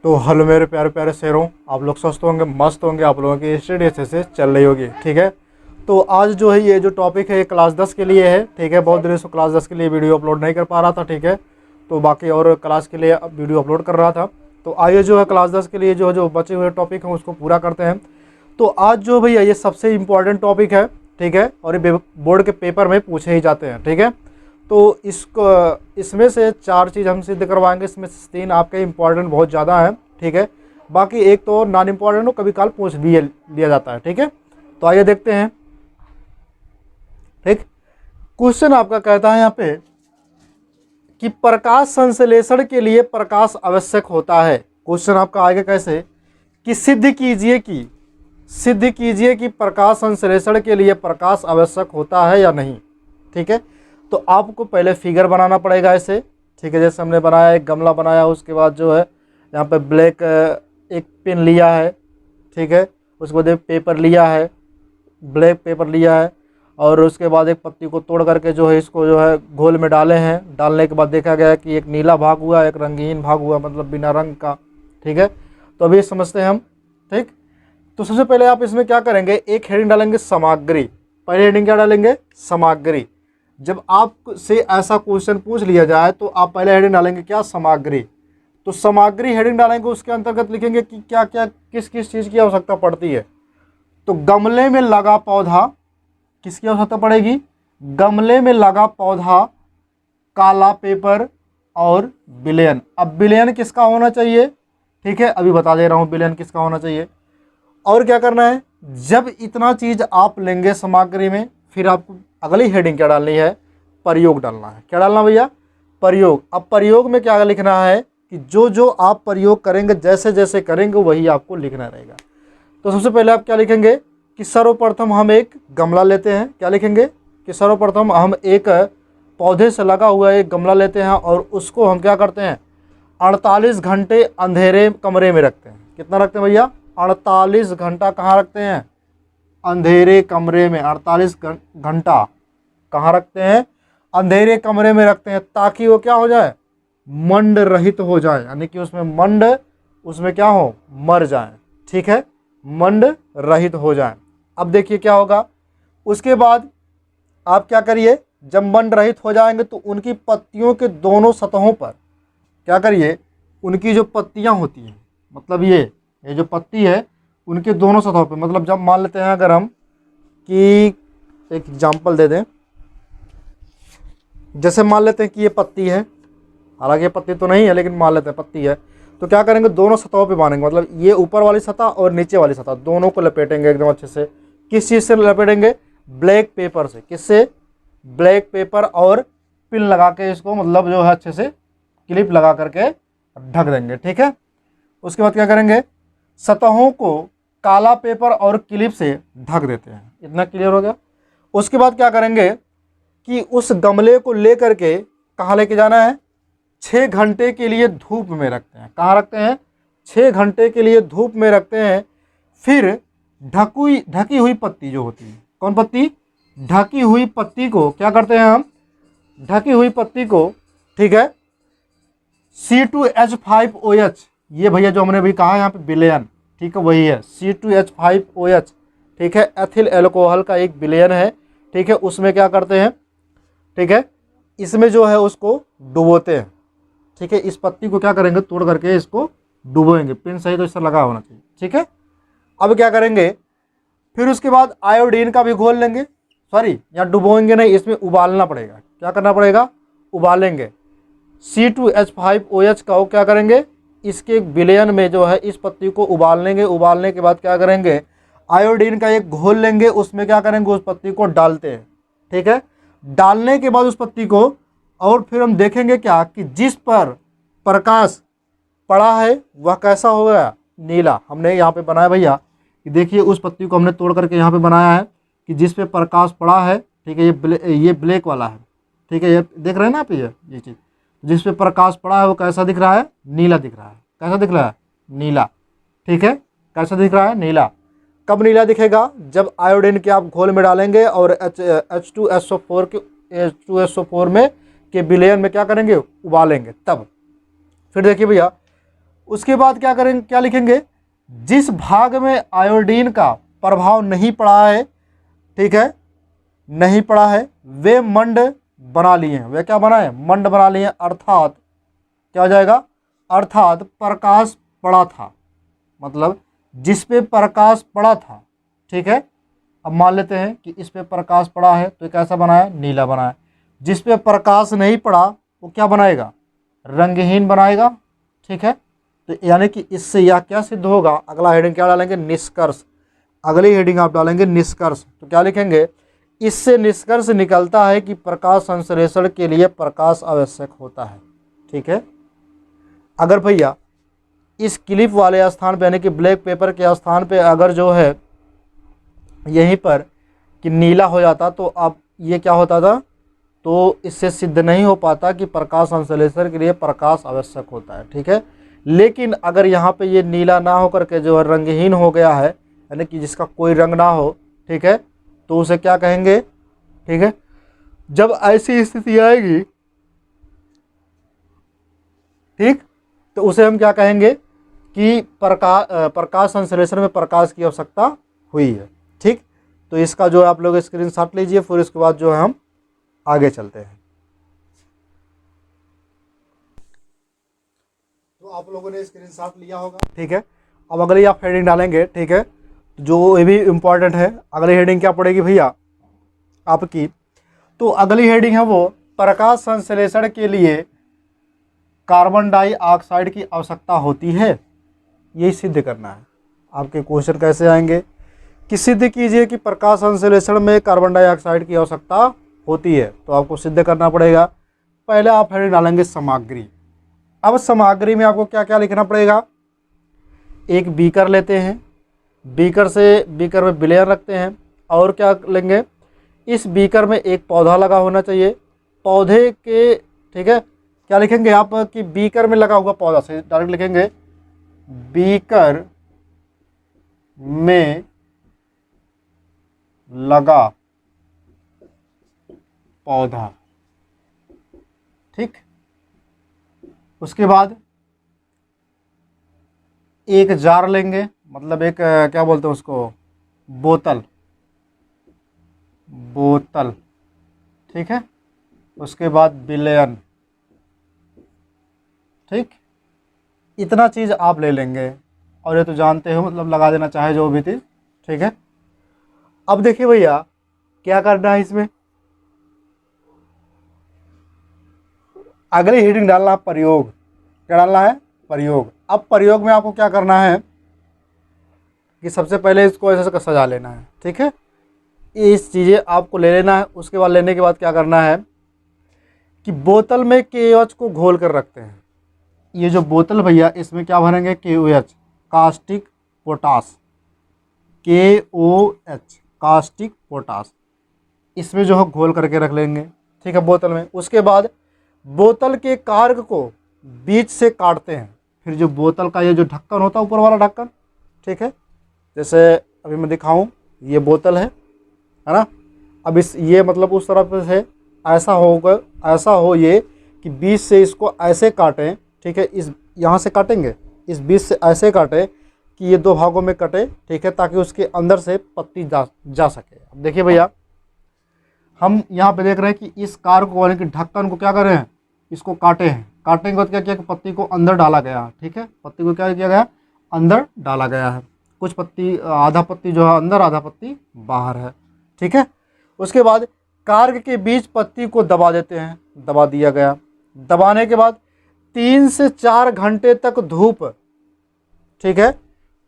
तो हेलो मेरे प्यारे प्यारे शेरों, आप लोग स्वस्थ होंगे, मस्त होंगे, आप लोगों की स्टडी अच्छे से चल रही होगी। ठीक है, तो आज जो है ये जो टॉपिक है ये क्लास 10 के लिए है। ठीक है, बहुत देर से क्लास 10 के लिए वीडियो अपलोड नहीं कर पा रहा था। ठीक है, तो बाकी और क्लास के लिए वीडियो अपलोड कर रहा था। तो आइए जो है क्लास 10 के लिए जो बचे हुए टॉपिक हैं उसको पूरा करते हैं। तो आज जो भैया ये सबसे इम्पॉर्टेंट टॉपिक है। ठीक है, और ये बोर्ड के पेपर में पूछे ही जाते हैं। ठीक है, तो इसमें से 4 चीज़ हम सिद्ध करवाएंगे, इसमें से 3 आपके इम्पॉर्टेंट बहुत ज़्यादा है। ठीक है, बाकी एक तो नॉन इम्पॉर्टेंट हो, कभी काल पूछ भी लिया जाता है। ठीक है, तो आइए देखते हैं। ठीक, क्वेश्चन आपका कहता है यहाँ पे कि प्रकाश संश्लेषण के लिए प्रकाश आवश्यक होता है। क्वेश्चन आपका आएगा कैसे कि सिद्ध कीजिए कि प्रकाश संश्लेषण के लिए प्रकाश आवश्यक होता है या नहीं। ठीक है, तो आपको पहले फिगर बनाना पड़ेगा ऐसे। ठीक है, जैसे हमने बनाया, एक गमला बनाया, उसके बाद जो है यहाँ पे ब्लैक एक पेन लिया है। ठीक है, उसके बाद एक पेपर लिया है, ब्लैक पेपर लिया है, और उसके बाद एक पत्ती को तोड़ करके जो है इसको जो है घोल में डाले हैं। डालने के बाद देखा गया कि एक नीला भाग हुआ, एक रंगीन भाग हुआ, मतलब बिना रंग का। ठीक है, तो अभी समझते हैं हम। ठीक, तो सबसे पहले आप इसमें क्या करेंगे, एक हेडिंग डालेंगे सामग्री। पहले हेडिंग क्या डालेंगे, सामग्री। जब आपसे ऐसा क्वेश्चन पूछ लिया जाए तो आप पहले हेडिंग डालेंगे क्या, सामग्री। तो सामग्री हेडिंग डालेंगे, उसके अंतर्गत लिखेंगे कि क्या क्या किस किस चीज़ की आवश्यकता पड़ती है। तो गमले में लगा पौधा, किसकी आवश्यकता पड़ेगी, गमले में लगा पौधा, काला पेपर और विलयन। अब विलयन किसका होना चाहिए, ठीक है, अभी बता दे रहा हूँ विलयन किसका होना चाहिए। और क्या करना है, जब इतना चीज़ आप लेंगे सामग्री में, फिर आपको अगली हेडिंग क्या डालनी है, प्रयोग डालना है। क्या डालना भैया, प्रयोग। अब प्रयोग में क्या लिखना है कि जो जो आप प्रयोग करेंगे, जैसे जैसे करेंगे वही आपको लिखना रहेगा। तो सबसे पहले आप क्या लिखेंगे कि सर्वप्रथम हम एक गमला लेते हैं। क्या लिखेंगे कि सर्वप्रथम हम एक पौधे से लगा हुआ एक गमला लेते हैं और उसको हम क्या करते हैं, 48 घंटे अंधेरे कमरे में रखते हैं। कितना रखते हैं भैया, 48 घंटा कहाँ रखते हैं, अंधेरे कमरे में। 48 घंटा कहाँ रखते हैं, अंधेरे कमरे में रखते हैं, ताकि वो क्या हो जाए, मंड रहित हो जाए, यानी कि उसमें क्या हो, मर जाए। ठीक है, मंड रहित हो जाए। अब देखिए क्या होगा, उसके बाद आप क्या करिए, जब मंड रहित हो जाएंगे तो उनकी पत्तियों के दोनों सतहों पर क्या करिए, उनकी जो पत्तियां होती हैं, मतलब ये जो पत्ती है उनके दोनों सतहों पे, मतलब जब मान लेते हैं अगर हम कि एक एग्जांपल दे दें, जैसे मान लेते हैं कि ये पत्ती है, हालांकि ये पत्ती तो नहीं है लेकिन मान लेते हैं पत्ती है, तो क्या करेंगे, दोनों सतहों पे बांधेंगे, मतलब ये ऊपर वाली सतह और नीचे वाली सतह दोनों को लपेटेंगे एकदम अच्छे से। किस चीज़ से लपेटेंगे, ब्लैक पेपर से। किससे, ब्लैक पेपर और पिन लगा के इसको, मतलब जो है अच्छे से क्लिप लगा करके ढक देंगे। ठीक है, उसके बाद क्या करेंगे, सतहों को काला पेपर और क्लिप से ढक देते हैं। इतना क्लियर हो गया। उसके बाद क्या करेंगे कि उस गमले को लेकर के कहाँ लेके जाना है, 6 घंटे के लिए धूप में रखते हैं। कहाँ रखते हैं, 6 घंटे के लिए धूप में रखते हैं। फिर ढकी हुई पत्ती जो होती है, कौन पत्ती, ढकी हुई पत्ती को क्या करते हैं हम, ढकी हुई पत्ती को, ठीक है, C2H5OH, ये भैया जो हमने अभी कहा यहाँ पे विलयन, ठीक है, वही है C2H5OH। ठीक है, एथिल एल्कोहल का एक विलयन है। ठीक है, उसमें क्या करते हैं, ठीक है, इसमें जो है उसको डुबोते हैं। ठीक है, इस पत्ती को क्या करेंगे, तोड़ करके इसको डुबोएंगे, पिन सही तो इससे लगा होना चाहिए। ठीक है, अब क्या करेंगे, फिर उसके बाद आयोडीन का भी घोल लेंगे, सॉरी यहाँ डुबोएंगे नहीं, इसमें उबालना पड़ेगा। क्या करना पड़ेगा, उबालेंगे। C2H5OH का क्या करेंगे, इसके विलयन में जो है इस पत्ती को उबाल लेंगे। उबालने के बाद क्या करेंगे, आयोडीन का एक घोल लेंगे, उसमें क्या करेंगे, उस पत्ती को डालते हैं। ठीक है, डालने के बाद उस पत्ती को, और फिर हम देखेंगे क्या कि जिस पर प्रकाश पड़ा है वह कैसा हो गया, नीला। हमने यहाँ पे बनाया भैया कि देखिए उस पत्ती को हमने तोड़ करके यहाँ पे बनाया है कि जिस पे प्रकाश पड़ा है, ठीक है, ये ब्लैक वाला है। ठीक है, ये देख रहे हैं ना आप, ये चीज़ जिस पे प्रकाश पड़ा है वो कैसा दिख रहा है, नीला दिख रहा है। कैसा दिख रहा है, नीला। ठीक है, कैसा दिख रहा है, नीला। कब नीला दिखेगा, जब आयोडीन के आप घोल में डालेंगे और H2SO4 में के विलयन में क्या करेंगे, उबालेंगे, तब। फिर देखिए भैया, उसके बाद क्या करेंगे, क्या लिखेंगे, जिस भाग में आयोडीन का प्रभाव नहीं पड़ा है, ठीक है, नहीं पड़ा है, वे मंड बना लिए हैं। वे क्या बनाए, मंड बना लिए हैं। अर्थात क्या हो जाएगा, अर्थात प्रकाश पड़ा था, मतलब जिस पे प्रकाश पड़ा था, ठीक है। अब मान लेते हैं कि इस पे प्रकाश पड़ा है तो कैसा बनाया, नीला बनाया। जिस पे प्रकाश नहीं पड़ा वो क्या बनाएगा, रंगहीन बनाएगा, ठीक है। तो यानी कि इससे यह क्या सिद्ध होगा, अगला हेडिंग क्या डालेंगे, निष्कर्ष। अगली हेडिंग आप डालेंगे निष्कर्ष। तो क्या लिखेंगे, इससे निष्कर्ष निकलता है कि प्रकाश संश्लेषण के लिए प्रकाश आवश्यक होता है, ठीक है। अगर भैया इस क्लिप वाले स्थान पे यानी कि ब्लैक पेपर के स्थान पे अगर जो है यहीं पर कि नीला हो जाता तो अब ये क्या होता था, तो इससे सिद्ध नहीं हो पाता कि प्रकाश संश्लेषण के लिए प्रकाश आवश्यक होता है, ठीक है। लेकिन अगर यहाँ पे ये नीला ना होकर के जो है रंगहीन हो गया है, यानी कि जिसका कोई रंग ना हो, ठीक है, तो उसे क्या कहेंगे, ठीक है। जब ऐसी स्थिति आएगी, ठीक, तो उसे हम क्या कहेंगे कि प्रकाश संश्लेषण में प्रकाश की आवश्यकता हुई है, ठीक। तो इसका जो है आप लोग स्क्रीनशॉट लीजिए, फिर इसके बाद जो है हम आगे चलते हैं। तो आप लोगों ने स्क्रीनशॉट लिया होगा, ठीक है। अब अगली आप हेडिंग डालेंगे, ठीक है, जो ये भी इम्पॉर्टेंट है। अगली हेडिंग क्या पड़ेगी भैया आपकी, तो अगली हेडिंग है वो प्रकाश संश्लेषण के लिए कार्बन डाइऑक्साइड की आवश्यकता होती है, यही सिद्ध करना है। आपके क्वेश्चन कैसे आएंगे कि सिद्ध कीजिए कि प्रकाश संश्लेषण में कार्बन डाइऑक्साइड की आवश्यकता होती है, तो आपको सिद्ध करना पड़ेगा। पहले आप हेडिंग डालेंगे सामग्री। अब सामग्री में आपको क्या क्या लिखना पड़ेगा, एक बीकर लेते हैं, बीकर में विलयन रखते हैं, और क्या लेंगे, इस बीकर में एक पौधा लगा होना चाहिए, पौधे के, ठीक है, क्या लिखेंगे आप कि बीकर में लगा हुआ पौधा, से डायरेक्ट लिखेंगे बीकर में लगा पौधा, ठीक। उसके बाद एक जार लेंगे, मतलब एक क्या बोलते हैं उसको, बोतल, ठीक है। उसके बाद विलयन, ठीक। इतना चीज़ आप ले लेंगे, और ये तो जानते हो मतलब लगा देना चाहे जो भी थी, ठीक है। अब देखिए भैया क्या करना है इसमें, अगली हेडिंग डालना है प्रयोग। क्या डालना है, प्रयोग। अब प्रयोग में आपको क्या करना है कि सबसे पहले इसको ऐसे सजा लेना है, ठीक है। इस चीज़ें आपको ले लेना है। उसके बाद लेने के बाद क्या करना है कि बोतल में KOH को घोल कर रखते हैं। ये जो बोतल भैया इसमें क्या भरेंगे, KOH, caustic potash, KOH caustic potash, इसमें जो है घोल करके रख लेंगे, ठीक है, बोतल में। उसके बाद बोतल के कार्क को बीच से काटते हैं। फिर जो बोतल का ये जो ढक्कन होता है, ऊपर वाला ढक्कन, ठीक है, जैसे अभी मैं दिखाऊं, ये बोतल है ना। अब इस ये मतलब उस तरफ से ऐसा होगा, ऐसा हो ये कि बीच से इसको ऐसे काटें, ठीक है, इस यहाँ से काटेंगे, इस बीच से ऐसे काटें कि ये दो भागों में कटे, ठीक है, ताकि उसके अंदर से पत्ती जा सके। अब देखिए भैया हम यहाँ पे देख रहे हैं कि इस कार को यानी कि ढक्कन को क्या कर रहे हैं, इसको काटे हैं। काटने के बाद क्या किया कि पत्ती को अंदर डाला गया, ठीक है, पत्ती को क्या किया गया, अंदर डाला गया है। कुछ पत्ती, आधा पत्ती जो है अंदर, आधा पत्ती बाहर है, ठीक है। उसके बाद कार्क के बीच पत्ती को दबा देते हैं, दबा दिया गया। दबाने के बाद 3 से 4 घंटे तक धूप, ठीक है,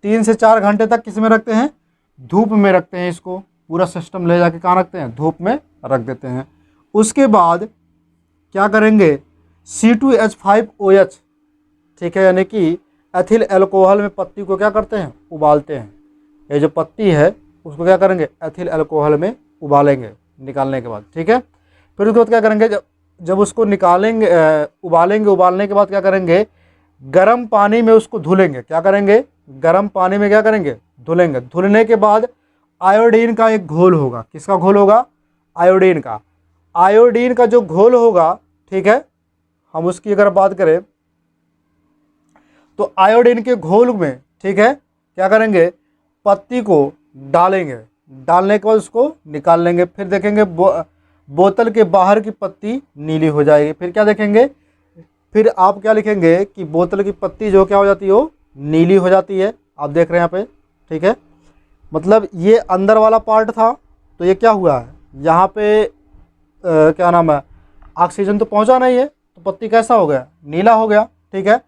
3 से 4 घंटे तक किस में रखते हैं, धूप में रखते हैं। इसको पूरा सिस्टम ले जाके कहाँ रखते हैं, धूप में रख देते हैं। उसके बाद क्या करेंगे, C2H5OH, ठीक है, यानी कि एथिल अल्कोहल में पत्ती को क्या करते हैं, उबालते हैं। ये जो पत्ती है उसको क्या करेंगे, एथिल अल्कोहल में उबालेंगे निकालने के बाद, ठीक है। फिर उसके बाद क्या करेंगे, जब उसको निकालेंगे, उबालेंगे, उबालने के बाद क्या करेंगे, गर्म पानी में उसको धुलेंगे। क्या करेंगे, गर्म पानी में क्या करेंगे, धुलेंगे। धुलने के बाद आयोडीन का एक घोल होगा। किसका घोल होगा, आयोडीन का। आयोडीन का जो घोल होगा, ठीक है, हम उसकी अगर बात करें तो आयोडीन के घोल में, ठीक है, क्या करेंगे, पत्ती को डालेंगे, डालने के बाद उसको निकाल लेंगे, फिर देखेंगे बोतल के बाहर की पत्ती नीली हो जाएगी। फिर क्या देखेंगे, फिर आप क्या लिखेंगे कि बोतल की पत्ती जो क्या हो जाती है, वो नीली हो जाती है। आप देख रहे हैं यहाँ पे, ठीक है, मतलब ये अंदर वाला पार्ट था, तो ये क्या हुआ है, यहाँ पे क्या नाम है, ऑक्सीजन तो पहुँचा नहीं है, तो पत्ती कैसा हो गया, नीला हो गया, ठीक है।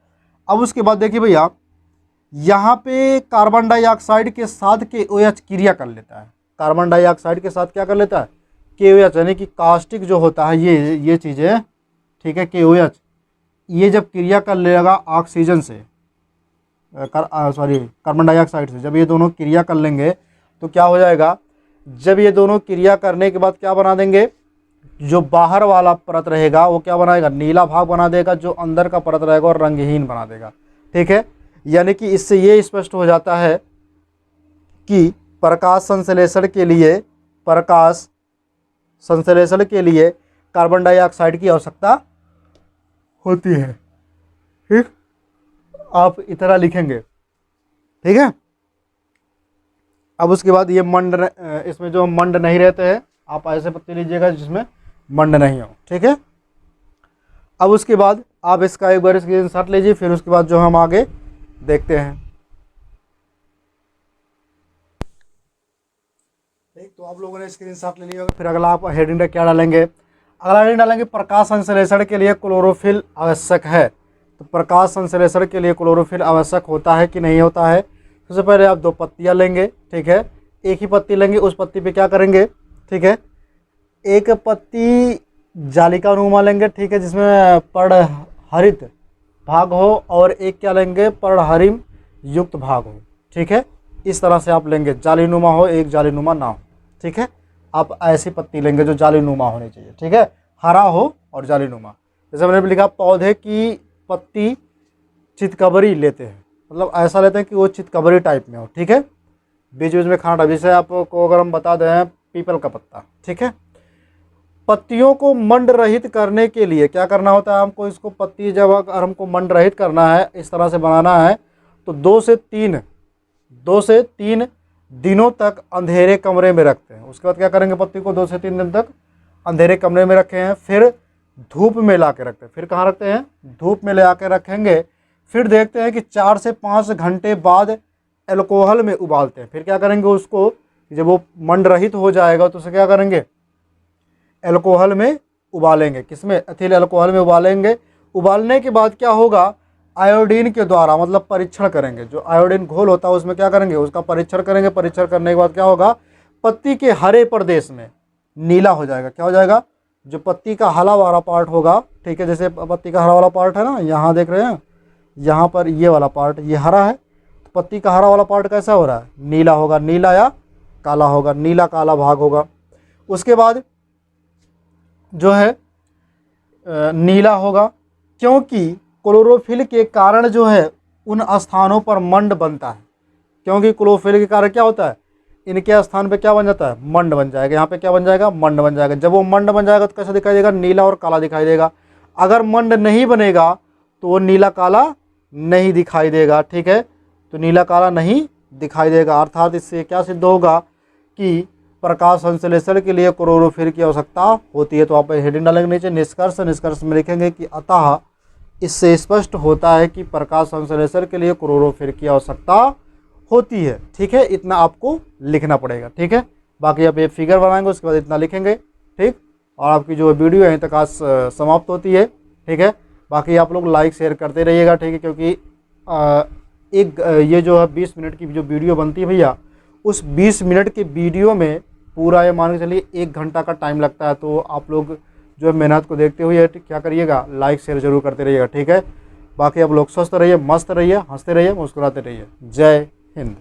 अब उसके बाद देखिए भैया, यहाँ पे कार्बन डाइऑक्साइड के साथ KOH क्रिया कर लेता है, कार्बन डाइऑक्साइड के साथ क्या कर लेता है, KOH, यानी कि कास्टिक जो होता है, ये चीज़ें, ठीक है, KOH, ये जब क्रिया कर लेगा ऑक्सीजन से, कार्बन डाइऑक्साइड से, जब ये दोनों क्रिया कर लेंगे तो क्या हो जाएगा, जब ये दोनों क्रिया करने के बाद क्या बना देंगे, जो बाहर वाला परत रहेगा वो क्या बनाएगा, नीला भाग बना देगा, जो अंदर का परत रहेगा और रंगहीन बना देगा, ठीक है। यानी कि इससे ये स्पष्ट हो जाता है कि प्रकाश संश्लेषण के लिए कार्बन डाइऑक्साइड की आवश्यकता होती है, ठीक। आप इतना लिखेंगे, ठीक है। अब उसके बाद ये इसमें जो मंड नहीं रहते हैं, आप ऐसे पत्ती लीजिएगा जिसमें मंड नहीं हो, ठीक है। अब उसके बाद आप इसका एक बार स्क्रीनशॉट लीजिए, फिर उसके बाद जो हम आगे देखते हैं, ठीक। तो आप लोगों ने स्क्रीनशॉट ले लिया होगा। फिर अगला आप हेडिंग क्या डालेंगे, अगला हेडिंग डालेंगे, प्रकाश संश्लेषण के लिए क्लोरोफिल आवश्यक है। तो प्रकाश संश्लेषण के लिए क्लोरोफिल आवश्यक होता है कि नहीं होता है। सबसे पहले आप 2 पत्तियाँ लेंगे, ठीक है, एक ही पत्ती लेंगे, उस पत्ती पे क्या करेंगे, ठीक है, एक पत्ती जालिकानुमा लेंगे, ठीक है, जिसमें पर्णहरित भाग हो, और एक क्या लेंगे, पर्णहरिम युक्त भाग हो, ठीक है। इस तरह से आप लेंगे, जालीनुमा हो, एक जालीनुमा ना हो, ठीक है। आप ऐसी पत्ती लेंगे जो जालीनुमा होनी चाहिए, ठीक है, हरा हो और जालीनुमा। जैसे मैंने लिखा, पौधे की पत्ती चितकबरी लेते हैं, मतलब ऐसा लेते हैं कि वो चितकबरी टाइप में हो, ठीक है, बीच बीच में खाना, जैसे आपको अगर हम बता दें पीपल का पत्ता, ठीक है। पत्तियों को मंड रहित करने के लिए क्या करना होता है, हमको इसको पत्ती जब अगर हमको मंड रहित करना है, इस तरह से बनाना है, तो 2 से 3 दिनों तक अंधेरे कमरे में रखते हैं। उसके बाद क्या करेंगे, पत्ती को 2 से 3 दिन तक अंधेरे कमरे में रखे हैं, फिर धूप में ला के रखते हैं। फिर कहाँ रखते हैं, धूप में ले आके रखेंगे। फिर देखते हैं कि 4 से 5 घंटे बाद एल्कोहल में उबालते हैं। फिर क्या करेंगे, उसको जब वो मंड रहित हो जाएगा तो उसे क्या करेंगे, एल्कोहल में उबालेंगे, किसमें, एथिल अल्कोहल में उबालेंगे। उबालने के बाद क्या होगा, आयोडीन के द्वारा, मतलब परीक्षण करेंगे, जो आयोडीन घोल होता है उसमें क्या करेंगे, उसका परीक्षण करेंगे। परीक्षण करने के बाद क्या होगा, पत्ती के हरे प्रदेश में नीला हो जाएगा। क्या हो जाएगा, जो पत्ती का हरा वाला पार्ट होगा, ठीक है, जैसे पत्ती का हरा वाला पार्ट है ना, यहाँ देख रहे हैं, यहाँ पर ये वाला पार्ट ये हरा है, तो पत्ती का हरा वाला पार्ट कैसा हो रहा है, नीला होगा, नीला या काला होगा, नीला काला भाग होगा। उसके बाद जो है नीला होगा, क्योंकि क्लोरोफिल के कारण जो है उन स्थानों पर मंड बनता है। क्योंकि क्लोरोफिल के कारण क्या होता है, इनके स्थान पे क्या बन जाता है, मंड बन जाएगा। यहाँ पे क्या बन जाएगा, मंड बन जाएगा। जब वो मंड बन जाएगा तो कैसा दिखाई देगा, नीला और काला दिखाई देगा। अगर मंड नहीं बनेगा तो वो नीला काला नहीं दिखाई देगा, ठीक है, तो नीला काला नहीं दिखाई देगा। अर्थात इससे क्या सिद्ध होगा कि प्रकाश संश्लेषण के लिए क्लोरोफिल की आवश्यकता होती है। तो आप हेडिंग डालेंगे नीचे, निष्कर्ष में लिखेंगे कि अतः इससे स्पष्ट होता है कि प्रकाश संश्लेषण के लिए क्लोरोफिल की आवश्यकता होती है, ठीक है। इतना आपको लिखना पड़ेगा, ठीक है। बाकी आप ये फिगर बनाएंगे, उसके बाद इतना लिखेंगे, ठीक। और आपकी जो वीडियो यहीं तक आज समाप्त होती है, ठीक है। बाकी आप लोग लाइक शेयर करते रहिएगा, ठीक है, क्योंकि ये जो है 20 मिनट की जो वीडियो बनती है भैया, उस 20 मिनट के वीडियो में पूरा ये मान के चलिए 1 घंटा का टाइम लगता है। तो आप लोग जो है मेहनत को देखते हुए क्या करिएगा, लाइक शेयर जरूर करते रहिएगा, ठीक है। बाकी आप लोग स्वस्थ रहिए, मस्त रहिए, हंसते रहिए, मुस्कुराते रहिए। जय हिंद।